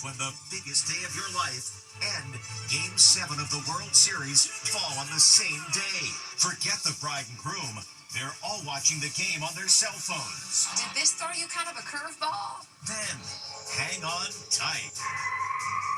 when the biggest day of your life and Game 7 of the World Series fall on the same day. Forget the bride and groom. They're all watching the game on their cell phones. Did this throw you kind of a curveball? Then, hang on tight.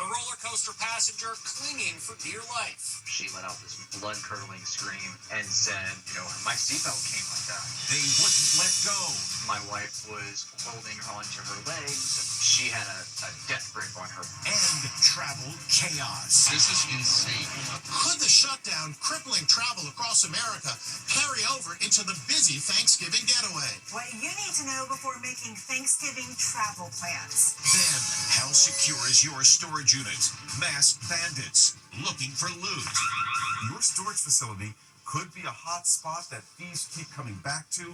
The roller coaster passenger clinging for dear life. She let out this blood-curdling scream and said, my seatbelt came undone. They wouldn't let go. My wife was holding onto her legs. She had a death grip on her. And travel chaos. This is insane. Could the shutdown crippling travel across America carry over into the busy Thanksgiving getaway? What you need to know before making Thanksgiving travel plans. Then, how secure is your storage unit? Masked bandits looking for loot. Your storage facility could be a hot spot that thieves keep coming back to,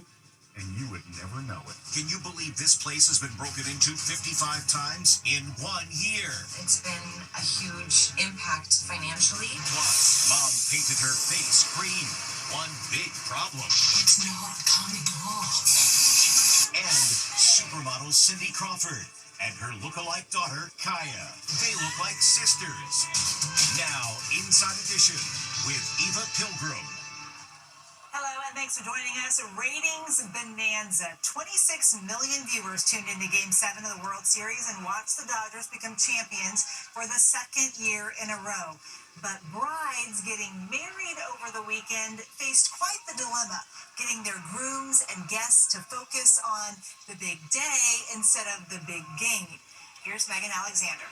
and you would never know it. Can you believe this place has been broken into 55 times in 1 year? It's been a huge impact financially. Plus, Mom painted her face green. One big problem. It's not coming off. And supermodel Cindy Crawford and her look-alike daughter, Kaya. They look like sisters. Now, Inside Edition with Eva Pilgrim. Hello, and thanks for joining us. Ratings bonanza. 26 million viewers tuned into Game 7 of the World Series and watched the Dodgers become champions for the second year in a row. But brides getting married over the weekend faced quite the dilemma, getting their grooms and guests to focus on the big day instead of the big game. Here's Megan Alexander.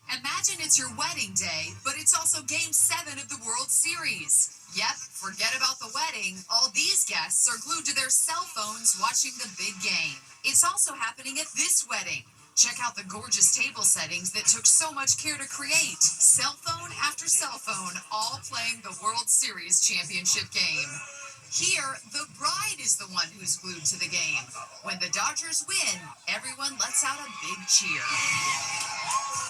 Imagine it's your wedding day, but it's also Game 7 of the World Series. Yep, forget about the wedding. All these guests are glued to their cell phones watching the big game. It's also happening at this wedding. Check out the gorgeous table settings that took so much care to create. Cell phone after cell phone, all playing the World Series championship game. Here, the bride is the one who's glued to the game. When the Dodgers win, everyone lets out a big cheer.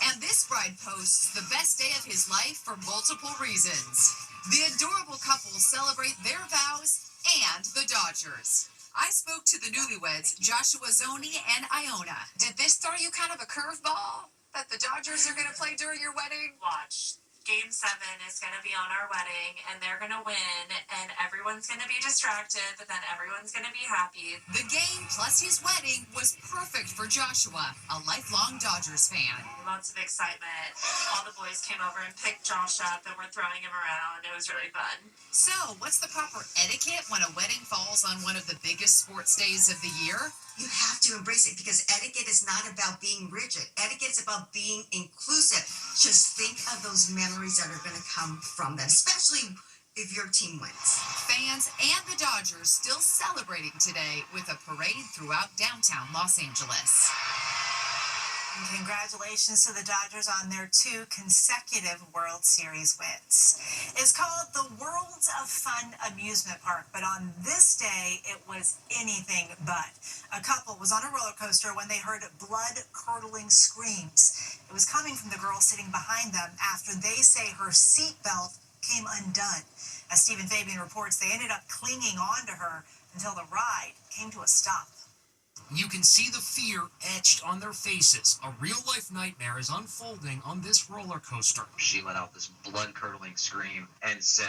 And this bride posts the best day of his life for multiple reasons. The adorable couple celebrate their vows and the Dodgers. I spoke to the newlyweds, Joshua Zoni and Iona. Did this throw you kind of a curveball that the Dodgers are going to play during your wedding? Watch. Game 7 is going to be on our wedding, and they're going to win, and everyone's going to be distracted, but then everyone's going to be happy. The game plus his wedding was perfect for Joshua, a lifelong Dodgers fan. Lots of excitement. All the boys came over and picked Josh up, and we're throwing him around. It was really fun. So, what's the proper etiquette when a wedding falls on one of the biggest sports days of the year? You have to embrace it because etiquette is not about being rigid. Etiquette is about being inclusive. Just think of those memories that are going to come from that, especially if your team wins. Fans and the Dodgers still celebrating today with a parade throughout downtown Los Angeles. And congratulations to the Dodgers on their 2 consecutive World Series wins. It's called the Worlds of Fun Amusement Park, but on this day, it was anything but. A couple was on a roller coaster when they heard blood-curdling screams. It was coming from the girl sitting behind them after they say her seatbelt came undone. As Stephen Fabian reports, they ended up clinging on to her until the ride came to a stop. You can see the fear etched on their faces. A real-life nightmare is unfolding on this roller coaster. She let out this blood-curdling scream and said,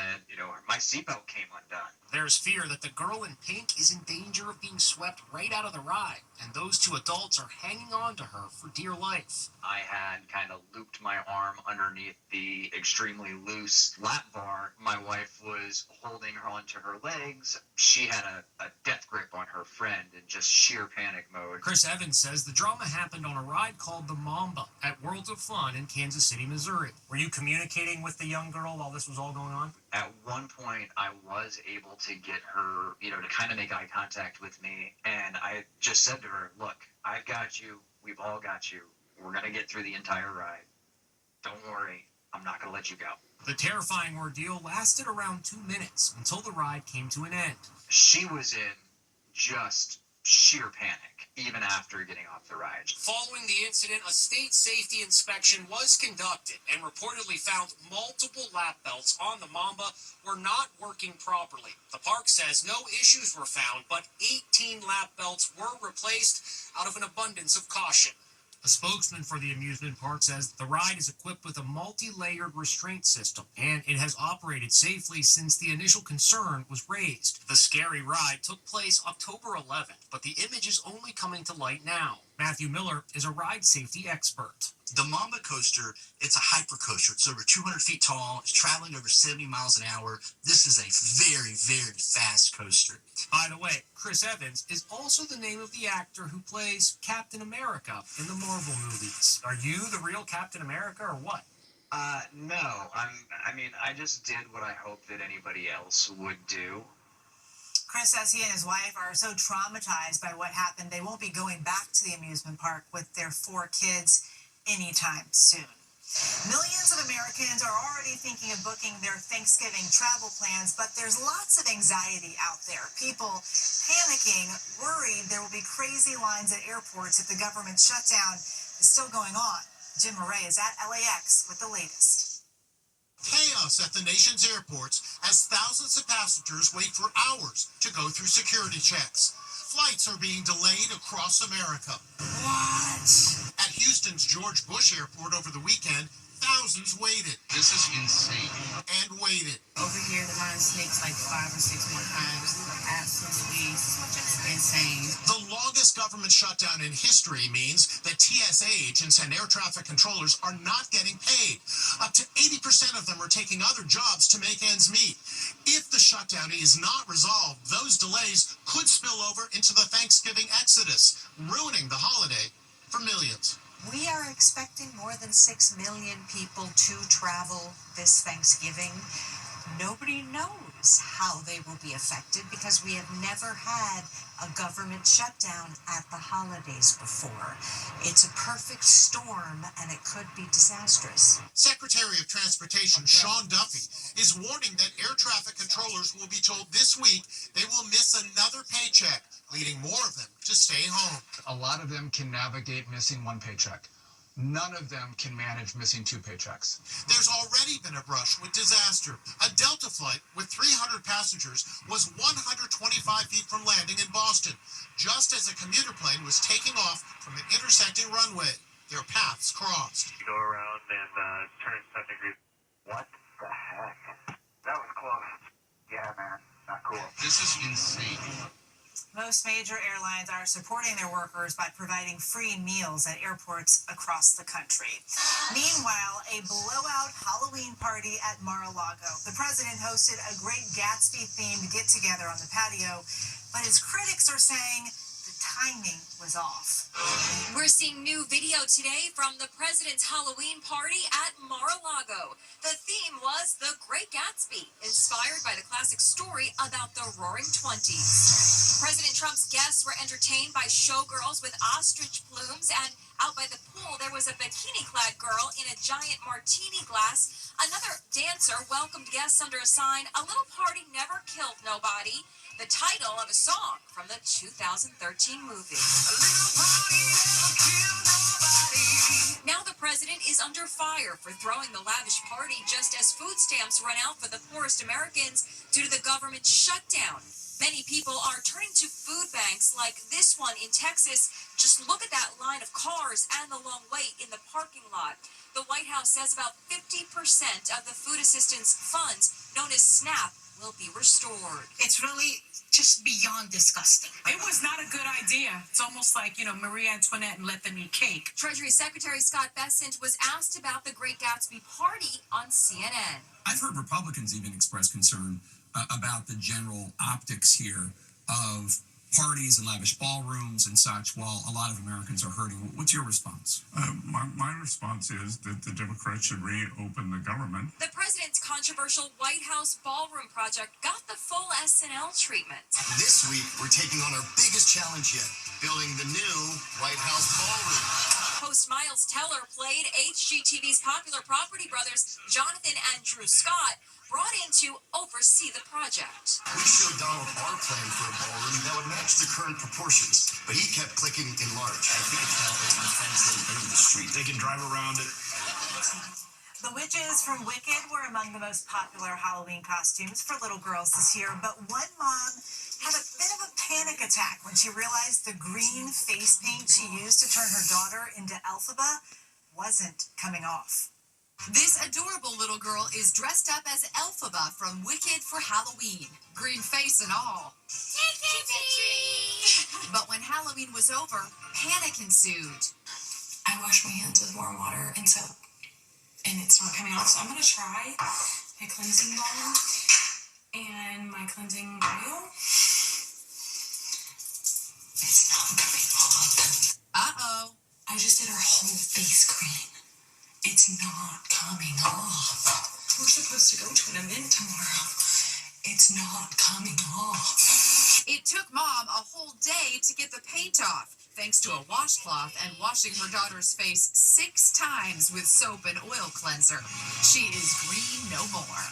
my seatbelt came undone. There's fear that the girl in pink is in danger of being swept right out of the ride, and those 2 adults are hanging on to her for dear life. I had kind of looped my arm underneath the extremely loose lap bar. My wife was holding her onto her legs. She had a death grip on her friend in just sheer panic mode. Chris Evans says the drama happened on a ride called the Mamba at Worlds of Fun in Kansas City, Missouri. Were you communicating with the young girl while this was all going on? At one point, I was able to get her, to kind of make eye contact with me. And I just said to her, look, I've got you. We've all got you. We're going to get through the entire ride. Don't worry. I'm not going to let you go. The terrifying ordeal lasted around 2 minutes until the ride came to an end. She was in just sheer panic, even after getting off the ride. Following the incident, a state safety inspection was conducted and reportedly found multiple lap belts on the Mamba were not working properly. The park says no issues were found, but 18 lap belts were replaced out of an abundance of caution. A spokesman for the amusement park says the ride is equipped with a multi-layered restraint system, and it has operated safely since the initial concern was raised. The scary ride took place October 11th, but the image is only coming to light now. Matthew Miller is a ride safety expert. The Mamba coaster, it's a hyper coaster. It's over 200 feet tall. It's traveling over 70 miles an hour. This is a very, very fast coaster. By the way, Chris Evans is also the name of the actor who plays Captain America in the Marvel movies. Are you the real Captain America or what? No. I just did what I hoped that anybody else would do. Chris says he and his wife are so traumatized by what happened, they won't be going back to the amusement park with their 4 kids anytime soon. Millions of Americans are already thinking of booking their Thanksgiving travel plans, but there's lots of anxiety out there. People panicking, worried there will be crazy lines at airports if the government shutdown is still going on. Jim Murray is at LAX with the latest. Chaos at the nation's airports as thousands of passengers wait for hours to go through security checks. Flights are being delayed across America. What? At Houston's George Bush Airport over the weekend, thousands waited. This is insane. And waited. Over here, the line snakes like 5 or 6 more times. Absolutely insane. The longest government shutdown in history means that TSA agents and air traffic controllers are not getting paid. Up to 80% of them are taking other jobs to make ends meet. If the shutdown is not resolved, those delays could spill over into the Thanksgiving exodus, ruining the holiday for millions. We are expecting more than 6 million people to travel this Thanksgiving. Nobody knows how they will be affected because we have never had a government shutdown at the holidays before. It's a perfect storm and it could be disastrous. Secretary of Transportation Sean Duffy is warning that air traffic controllers will be told this week they will miss another paycheck, leading more of them to stay home. A lot of them can navigate missing one paycheck. None of them can manage missing 2 paychecks. There's already been a brush with disaster. A Delta flight with 300 passengers was 125 feet from landing in Boston, just as a commuter plane was taking off from an intersecting runway. Their paths crossed. You go around and turn 7 degrees. What the heck? That was close. Yeah, man. Not cool. This is insane. Most major airlines are supporting their workers by providing free meals at airports across the country. Meanwhile, a blowout Halloween party at Mar-a-Lago. The president hosted a Great Gatsby-themed get-together on the patio, but his critics are saying the timing was off. We're seeing new video today from the president's Halloween party at Mar-a-Lago. The theme was The Great Gatsby, inspired by the classic story about the Roaring '20s. President Trump's guests were entertained by showgirls with ostrich plumes, and out by the pool there was a bikini-clad girl in a giant martini glass. Another dancer welcomed guests under a sign, "A little party never killed nobody," the title of a song from the 2013 movie. Now the president is under fire for throwing the lavish party just as food stamps run out for the poorest Americans due to the government shutdown. Many people are turning to food banks like this one in Texas. Just look at that line of cars and the long wait in the parking lot. The White House says about 50% of the food assistance funds, known as SNAP, will be restored. It's really just beyond disgusting. It was not a good idea. It's almost like, Marie Antoinette and let them eat cake. Treasury Secretary Scott Bessent was asked about the Great Gatsby party on CNN. I've heard Republicans even express concern about the general optics here of parties and lavish ballrooms and such, while a lot of Americans are hurting. What's your response? My response is that the Democrats should reopen the government. The president's controversial White House ballroom project got the full SNL treatment. This week, we're taking on our biggest challenge yet, building the new White House ballroom. Host Miles Teller played HGTV's popular Property Brothers, Jonathan and Drew Scott, brought in to oversee the project. We showed Donald our plan for a ballroom that would match the current proportions, but he kept clicking enlarge. I think it's now open fencing into the street. They can drive around it. The witches from Wicked were among the most popular Halloween costumes for little girls this year, but one mom had a bit of a panic attack when she realized the green face paint she used to turn her daughter into Elphaba wasn't coming off. This adorable little girl is dressed up as Elphaba from Wicked for Halloween, green face and all. But when Halloween was over, panic ensued. I wash my hands with warm water and soap, and it's not coming off. So I'm going to try my cleansing balm and my cleansing oil. It's not coming off. Uh-oh. I just did her whole face cream. It's not coming off. We're supposed to go to an event tomorrow. It's not coming off. It took Mom a whole day to get the paint off, thanks to a washcloth and washing her daughter's face 6 times with soap and oil cleanser. She is green no more.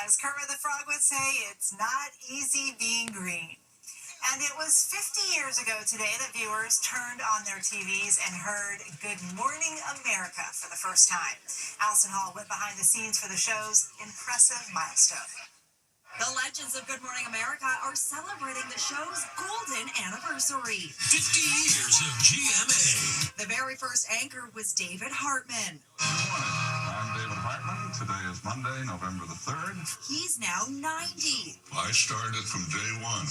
As Kermit the Frog would say, it's not easy being green. And it was 50 years ago today that viewers turned on their TVs and heard Good Morning America for the first time. Allison Hall went behind the scenes for the show's impressive milestone. The legends of Good Morning America are celebrating the show's golden anniversary. 50 years of GMA. The very first anchor was David Hartman. Good morning. I'm David Hartman. Today is Monday, November the 3rd. He's now 90. I started from day one.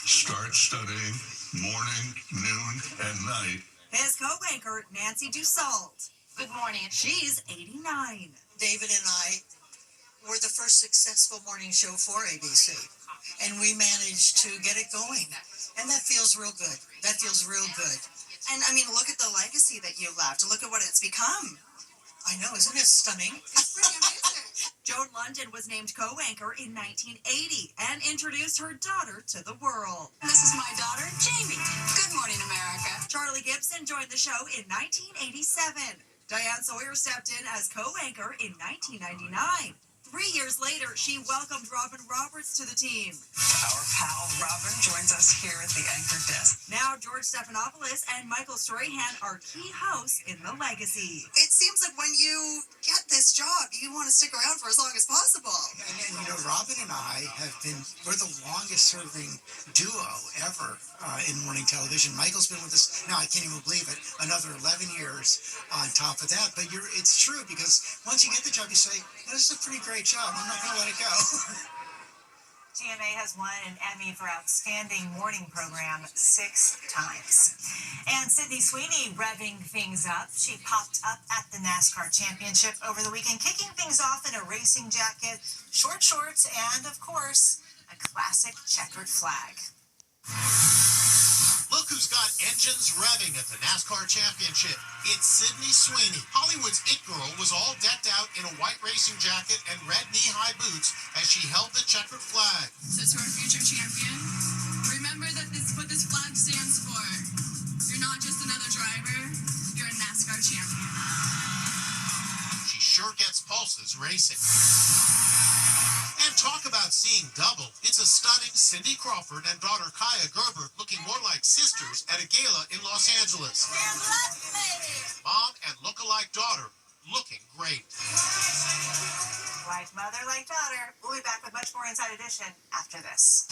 Start studying morning, noon, and night. His co-anchor, Nancy Dussault. Good morning. She's 89. David and I were the first successful morning show for ABC, and we managed to get it going, and that feels real good. That feels real good. And I mean, look at the legacy that you left. Look at what it's become. I know, isn't it stunning? It's pretty amazing. Joan London was named co-anchor in 1980 and introduced her daughter to the world. This is my daughter, Jamie. Good morning, America. Charlie Gibson joined the show in 1987. Diane Sawyer stepped in as co-anchor in 1999. 3 years later, she welcomed Robin Roberts to the team. Our pal Robin joins us here at the anchor desk. Now George Stephanopoulos and Michael Strahan are key hosts in The Legacy. It seems like when you get this job, you want to stick around for as long as possible. And you know, Robin and I we're the longest serving duo ever in morning television. Michael's been with us, now I can't even believe it, another 11 years on top of that. But it's true, because once you get the job, you say, this is a pretty great job. I'm not going to let it go. GMA has won an Emmy for Outstanding Morning Program 6 times. And Sydney Sweeney revving things up. She popped up at the NASCAR Championship over the weekend, kicking things off in a racing jacket, short shorts, and, of course, a classic checkered flag. Look who's got engines revving at the NASCAR Championship. It's Sydney Sweeney. Hollywood's It Girl was all decked out in a white racing jacket and red knee-high boots as she held the checkered flag. So to our future champion, remember that this is what this flag stands for. You're not just another driver, you're a NASCAR champion. She sure gets pulses racing. And talk about seeing double. It's a stunning Cindy Crawford and daughter Kaya Gerber looking more like sisters at a gala in Los Angeles. Mom and look-alike daughter looking great. Like mother, like daughter. We'll be back with much more Inside Edition after this.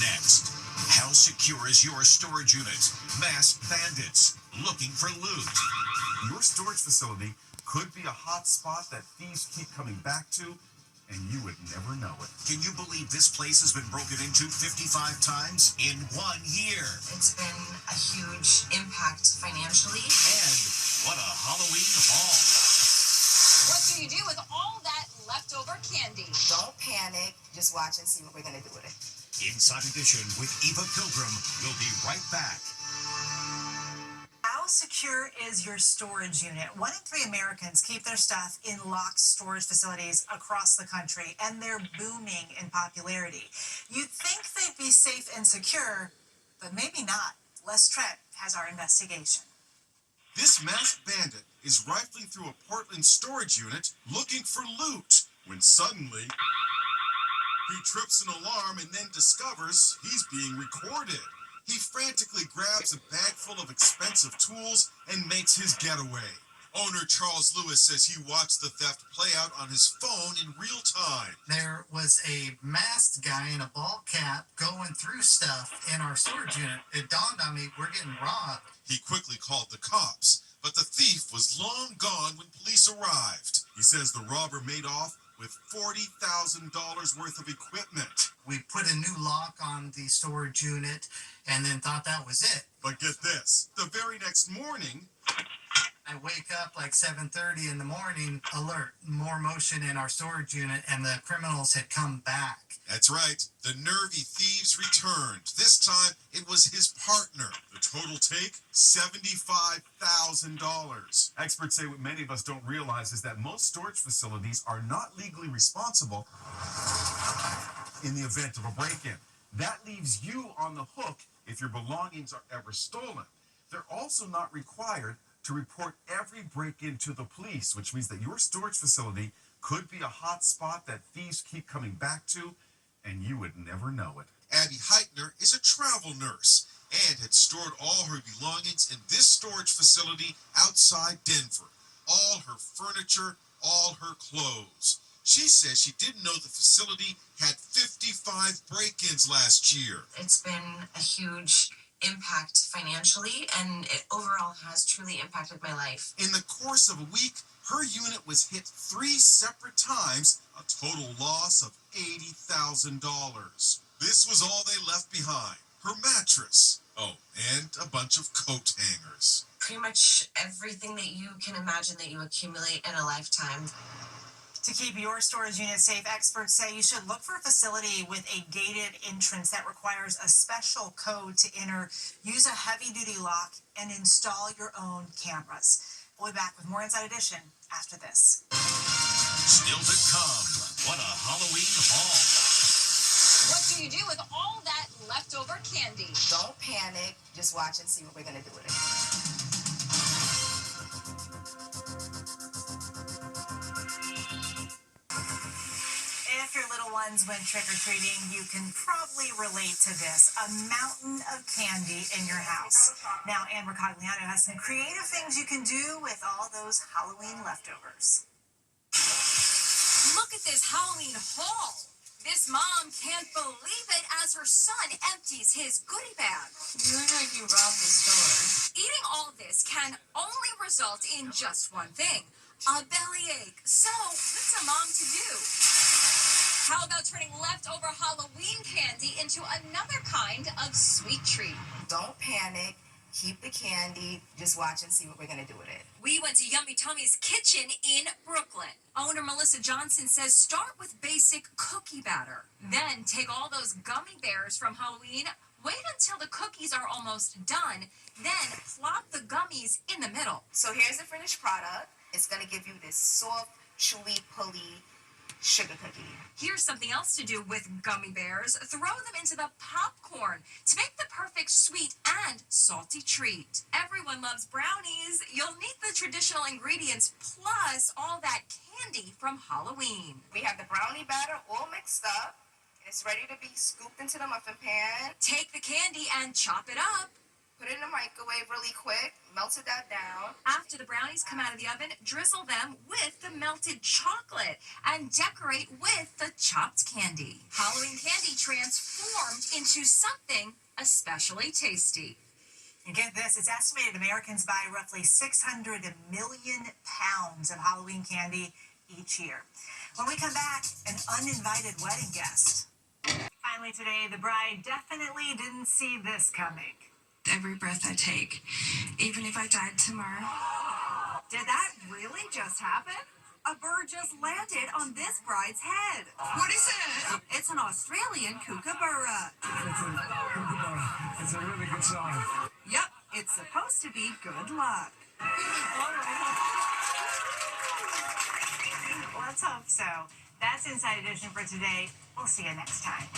Next, how secure is your storage unit? Masked bandits looking for loot. Your storage facility could be a hot spot that thieves keep coming back to, and you would never know it. Can you believe this place has been broken into 55 times in 1 year? It's been a huge impact financially. And what a Halloween haul. What do you do with all that leftover candy? Don't panic. Just watch and see what we're going to do with it. Inside Edition with Eva Pilgrim. We'll be right back. How secure is your storage unit? 1 in 3 Americans keep their stuff in locked storage facilities across the country, and they're booming in popularity. You'd think they'd be safe and secure, but maybe not. Les Trent has our investigation. This masked bandit is rifling through a Portland storage unit looking for loot, when suddenly he trips an alarm and then discovers he's being recorded. He frantically grabs a bag full of expensive tools and makes his getaway. Owner Charles Lewis says he watched the theft play out on his phone in real time. There was a masked guy in a ball cap going through stuff in our storage unit. It dawned on me, we're getting robbed. He quickly called the cops, but the thief was long gone when police arrived. He says the robber made off with $40,000 worth of equipment. We put a new lock on the storage unit and then thought that was it. But get this, the very next morning, I wake up like 7:30 in the morning, alert, more motion in our storage unit, and the criminals had come back. That's right, the nervy thieves returned. This time, it was his partner. The total take, $75,000. Experts say what many of us don't realize is that most storage facilities are not legally responsible in the event of a break-in. That leaves you on the hook if your belongings are ever stolen. They're also not required to report every break-in to the police, which means that your storage facility could be a hot spot that thieves keep coming back to, and you would never know it. Abby Heitner is a travel nurse and had stored all her belongings in this storage facility outside Denver. All her furniture, all her clothes. She says she didn't know the facility had 55 break-ins last year. It's been a huge impact financially, and it overall has truly impacted my life. In the course of a week, her unit was hit 3 separate times, a total loss of $80,000. This was all they left behind. Her mattress. Oh, and a bunch of coat hangers. Pretty much everything that you can imagine that you accumulate in a lifetime. To keep your storage unit safe, experts say you should look for a facility with a gated entrance that requires a special code to enter, use a heavy-duty lock, and install your own cameras. We'll be back with more Inside Edition after this. Still to come, what a Halloween haul. What do you do with all that leftover candy? Don't panic. Just watch and see what we're going to do with it. If your little ones went trick-or-treating, you can probably relate to this. A mountain of candy in your house. Now, Anne Mercogliano has some creative things you can do with all those Halloween leftovers. Look at this Halloween haul. This mom can't believe it as her son empties his goodie bag. You look like you robbed the store. Eating all this can only result in just one thing, a bellyache. So, what's a mom to do? How about turning leftover Halloween candy into another kind of sweet treat? Don't panic. Keep the candy. Just watch and see what we're going to do with it. We went to Yummy Tummy's kitchen in Brooklyn. Owner Melissa Johnson says start with basic cookie batter. Then take all those gummy bears from Halloween, wait until the cookies are almost done, then plop the gummies in the middle. So here's the finished product. It's going to give you this soft, chewy, pulley sugar cookie. Here's something else to do with gummy bears. Throw them into the popcorn to make the perfect sweet and salty treat. Everyone loves brownies. You'll need the traditional ingredients plus all that candy from Halloween. We have the brownie batter all mixed up. It's ready to be scooped into the muffin pan. Take the candy and chop it up. Put it in the microwave really quick. Melted that down. After the brownies come out of the oven, drizzle them with the melted chocolate and decorate with the chopped candy. Halloween candy transformed into something especially tasty. And get this, it's estimated Americans buy roughly 600 million pounds of Halloween candy each year. When we come back, an uninvited wedding guest. Finally today, the bride definitely didn't see this coming. Every breath I take, even if I died tomorrow. Did that really just happen? A bird just landed on this bride's head. What is it? It's an Australian kookaburra. It's a really good song. Yep, it's supposed to be good luck. Let's hope so. That's Inside Edition for today. We'll see you next time.